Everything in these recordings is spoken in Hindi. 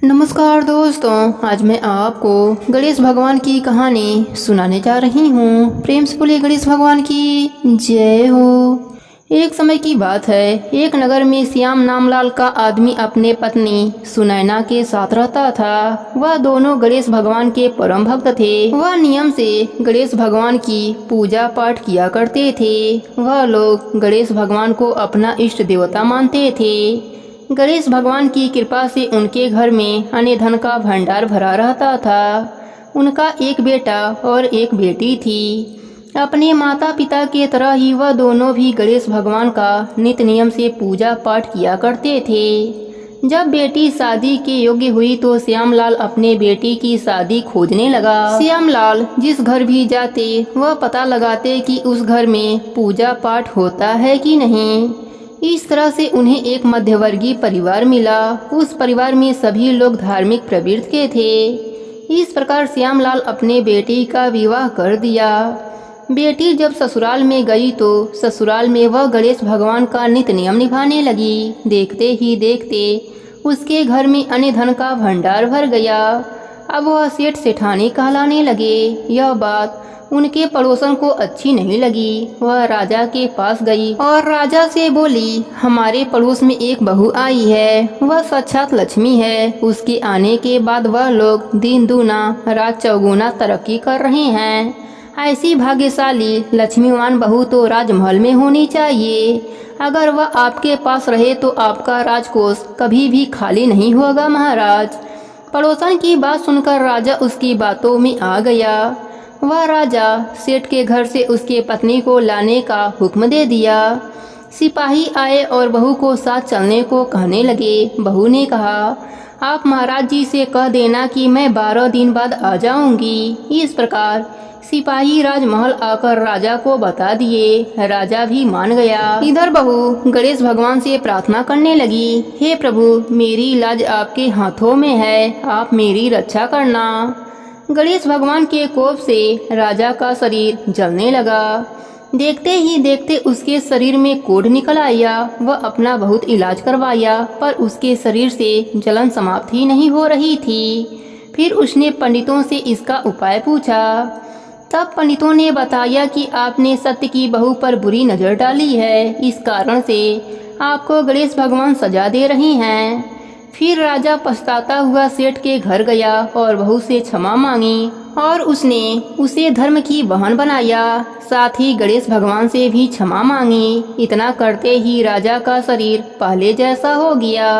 नमस्कार दोस्तों, आज मैं आपको गणेश भगवान की कहानी सुनाने जा रही हूँ। प्रेम से बोलिए गणेश भगवान की जय हो। एक समय की बात है, एक नगर में श्याम नामलाल का आदमी अपने पत्नी सुनैना के साथ रहता था। वह दोनों गणेश भगवान के परम भक्त थे। वह नियम से गणेश भगवान की पूजा पाठ किया करते थे। वह लोग गणेश भगवान को अपना इष्ट देवता मानते थे। गणेश भगवान की कृपा से उनके घर में अन्न धन का भंडार भरा रहता था। उनका एक बेटा और एक बेटी थी। अपने माता पिता के तरह ही वह दोनों भी गणेश भगवान का नित्य नियम से पूजा पाठ किया करते थे। जब बेटी शादी के योग्य हुई तो श्यामलाल अपने बेटी की शादी खोजने लगा। श्यामलाल जिस घर भी जाते वह पता लगाते कि उस घर में पूजा पाठ होता है कि नहीं। इस तरह से उन्हें एक मध्यवर्गीय परिवार मिला। उस परिवार में सभी लोग धार्मिक प्रवृत्ति के थे। इस प्रकार श्यामलाल अपने बेटी का विवाह कर दिया। बेटी जब ससुराल में गई तो ससुराल में वह गणेश भगवान का नित्य नियम निभाने लगी। देखते ही देखते उसके घर में अन्न धन का भंडार भर गया। अब वह सेठ सेठानी कहलाने लगे। यह बात उनके पड़ोसन को अच्छी नहीं लगी। वह राजा के पास गई और राजा से बोली, हमारे पड़ोस में एक बहू आई है, वह साक्षात लक्ष्मी है। उसके आने के बाद वह लोग दिन दूना रात चौगुना तरक्की कर रहे हैं। ऐसी भाग्यशाली लक्ष्मीवान बहू तो राजमहल में होनी चाहिए। अगर वह आपके पास रहे तो आपका राजकोष कभी भी खाली नहीं होगा महाराज। पड़ोसन की बात सुनकर राजा उसकी बातों में आ गया। वह राजा सेठ के घर से उसके पत्नी को लाने का हुक्म दे दिया। सिपाही आए और बहू को साथ चलने को कहने लगे। बहू ने कहा, आप महाराज जी से कह देना कि मैं 12 दिन बाद आ जाऊंगी। इस प्रकार सिपाही राजमहल आकर राजा को बता दिए। राजा भी मान गया। इधर बहू गणेश भगवान से प्रार्थना करने लगी, हे प्रभु, मेरी लाज आपके हाथों में है, आप मेरी रक्षा करना। गणेश भगवान के कोप से राजा का शरीर जलने लगा। देखते ही देखते उसके शरीर में कोढ़ निकल आया। वह अपना बहुत इलाज करवाया पर उसके शरीर से जलन समाप्त ही नहीं हो रही थी। फिर उसने पंडितों से इसका उपाय पूछा। तब पंडितों ने बताया कि आपने सत्य की बहू पर बुरी नजर डाली है, इस कारण से आपको गणेश भगवान सजा दे रहे हैं। फिर राजा पछताता हुआ सेठ के घर गया और बहू से क्षमा मांगी और उसने उसे धर्म की बहन बनाया। साथ ही गणेश भगवान से भी क्षमा मांगी। इतना करते ही राजा का शरीर पहले जैसा हो गया।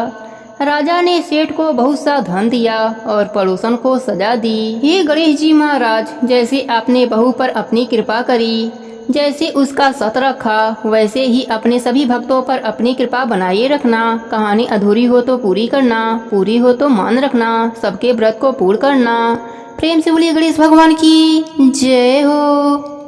राजा ने सेठ को बहुत सा धन दिया और पड़ोसन को सजा दी। हे गणेश जी महाराज, जैसे आपने बहू पर अपनी कृपा करी, जैसे उसका सत रखा, वैसे ही अपने सभी भक्तों पर अपनी कृपा बनाए रखना। कहानी अधूरी हो तो पूरी करना, पूरी हो तो मान रखना, सबके व्रत को पूर्ण करना। प्रेम से बोलिए गणेश भगवान की जय हो।